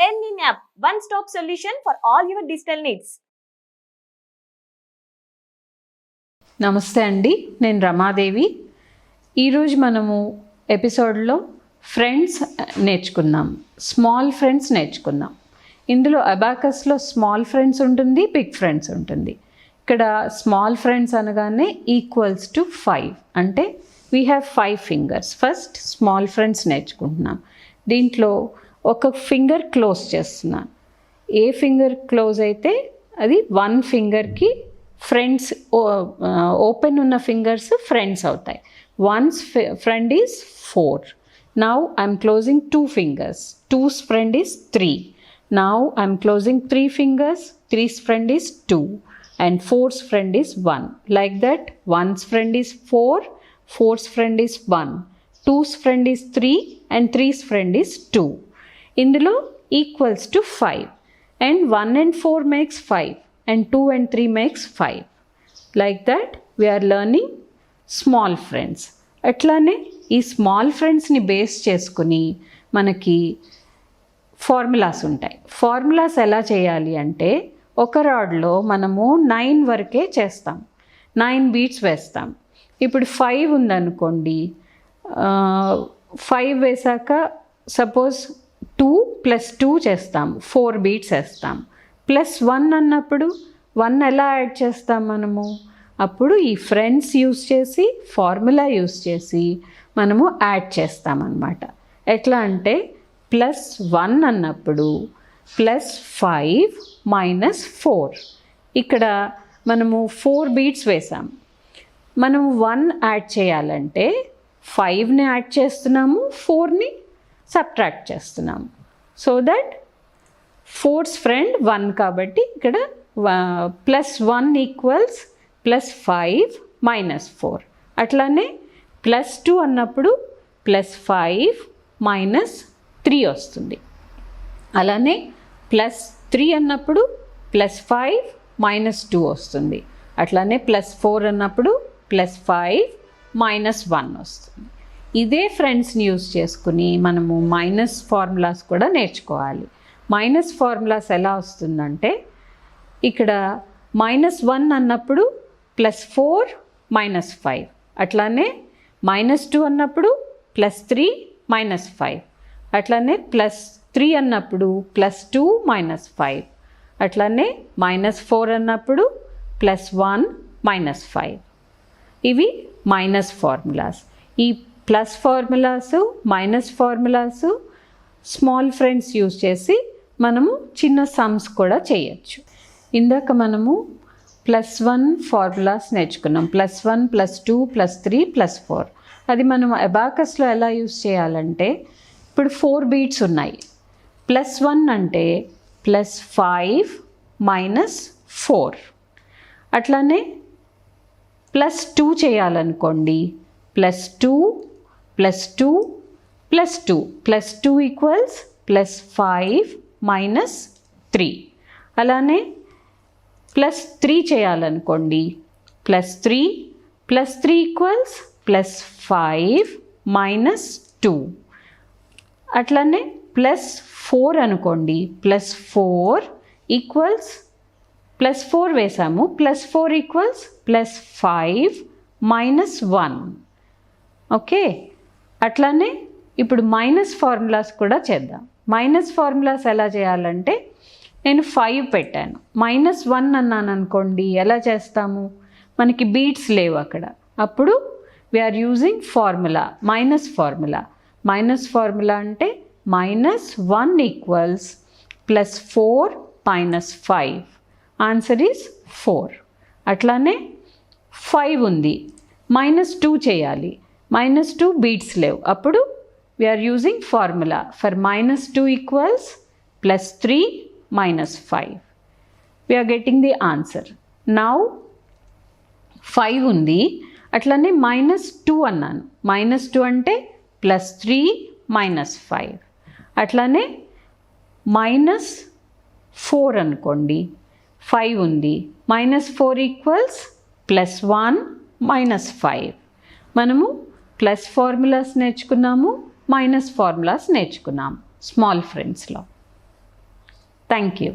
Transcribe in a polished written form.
Earning app, one-stop solution for all your digital needs. నమస్తే అండి, నేను రమాదేవి. ఈరోజు మనము ఎపిసోడ్లో ఫ్రెండ్స్ నేర్చుకుందాం, స్మాల్ ఫ్రెండ్స్ నేర్చుకుందాం. ఇందులో అబాకస్లో స్మాల్ ఫ్రెండ్స్ ఉంటుంది, బిగ్ ఫ్రెండ్స్ ఉంటుంది. ఇక్కడ స్మాల్ ఫ్రెండ్స్ అనగానే ఈక్వల్స్ టు 5, అంటే we have 5 fingers. First small friends నేర్చుకుంటున్నాం. దీంట్లో ఒక ఫింగర్ క్లోజ్ చేస్తున్నాను. ఏ ఫింగర్ క్లోజ్ అయితే అది 1 ఫింగర్కి ఫ్రెండ్స్, ఓపెన్ ఉన్న ఫింగర్స్ ఫ్రెండ్స్ అవుతాయి. Once friend is 4. Now I'm closing 2 fingers. 2's friend is 3. Now I'm closing 3 fingers. 3's friend is 2 and 4's friend is 1. Like that, 1's friend is 4, 4's friend is 1, 2's friend is 3 and 3's friend is 2. ఇందులో equals to 5 and 1 and 4 makes 5 and 2 and 3 makes 5. Like that we are learning small friends. అట్లానే ఈ small ఫ్రెండ్స్ని base చేసుకుని మనకి formulas ఉంటాయి. Formulas ఎలా చేయాలి అంటే, ఒక రాడ్లో మనము 9 వరకే చేస్తాం, 9 బీట్స్ వేస్తాం. ఇప్పుడు 5 ఉందనుకోండి, 5 వేసాక సపోజ్ 2 + 2 చేస్తాం, 4 బీట్స్ వేస్తాం. +1 అన్నప్పుడు 1 ఎలా యాడ్ చేస్తాం మనము? అప్పుడు ఈ ఫ్రెండ్స్ యూస్ చేసి, ఫార్ములా యూస్ చేసి మనము యాడ్ చేస్తామన్నమాట. ఎట్లా అంటే +1 అన్నప్పుడు +5 - 4. ఇక్కడ మనము 4 బీట్స్ వేసాం. మనము 1 యాడ్ చేయాలంటే 5ని యాడ్ చేస్తున్నాము, 4ని సబ్ట్రాక్ట్ చేస్తున్నాము. సో దట్ 4's friend 1 కాబట్టి ఇక్కడ +1 ఈక్వల్స్ +5 - 4. అట్లానే +2 అన్నప్పుడు +5 - 3 వస్తుంది. అలానే +3 అన్నప్పుడు +5 - 2 వస్తుంది. అట్లానే +4 అన్నప్పుడు +5 - 1 వస్తుంది. ఇదే ఫ్రెండ్స్ని యూజ్ చేసుకుని మనము మైనస్ ఫార్ములాస్ కూడా నేర్చుకోవాలి. మైనస్ ఫార్ములాస్ ఎలా వస్తుందంటే, ఇక్కడ -1 అన్నప్పుడు +4 - 5. అట్లానే -2 అన్నప్పుడు +3 - 5. అట్లానే +3 అన్నప్పుడు +2 - 5. అట్లానే -4 అన్నప్పుడు +1 - 5. ఇవి మైనస్ ఫార్ములాస్. ఈ plus formulas, minus formulas, small friends use చేసి మనము చిన్న సమ్స్ కూడా చేయొచ్చు. ఇందాక మనము +1 ఫార్ములాస్ నేర్చుకున్నాం. +1 +2 +3 +4. అది మనం అబాకస్లో ఎలా యూజ్ చేయాలంటే, ఇప్పుడు 4 బీట్స్ ఉన్నాయి. +1 అంటే +5 - 4. అట్లానే +2 చేయాలనుకోండి, +2 +2 +2. +2 ఈక్వల్స్ +5 - 3. అలానే +3 చేయాలనుకోండి, +3 +3 ఈక్వల్స్ +5 - 2. అట్లానే +4 అనుకోండి, +4 ఈక్వల్స్ +4 వేసాము, +4 ఈక్వల్స్ +5 - 1. ఓకే. అట్లానే ఇప్పుడు మైనస్ ఫార్ములాస్ కూడా చేద్దాం. మైనస్ ఫార్ములాస్ ఎలా చేయాలంటే, నేను 5 పెట్టాను, -1 అన్నాను అనుకోండి, ఎలా చేస్తాము? మనకి బీట్స్ లేవు అక్కడ. అప్పుడు we are using formula, minus formula. Minus formula అంటే -1 ఈక్వల్స్ +4 - 5. Answer is 4. అట్లానే 5 ఉంది, -2 చేయాలి, -2 బీట్స్ లేవు. అప్పుడు we are using formula for -2 equals +3 - 5. We are getting the answer. Now 5 ఉంది, అట్లనే -2 అన్నాను. -2 అంటే +3 - 5. అట్లానే -4 అనుకోండి, 5 ఉంది, -4 ఈక్వల్స్ +1 - 5. మనము ప్లస్ ఫార్ములాస్ నేర్చుకున్నాము, మైనస్ ఫార్ములాస్ నేర్చుకున్నాము స్మాల్ ఫ్రెండ్స్లో. Thank you.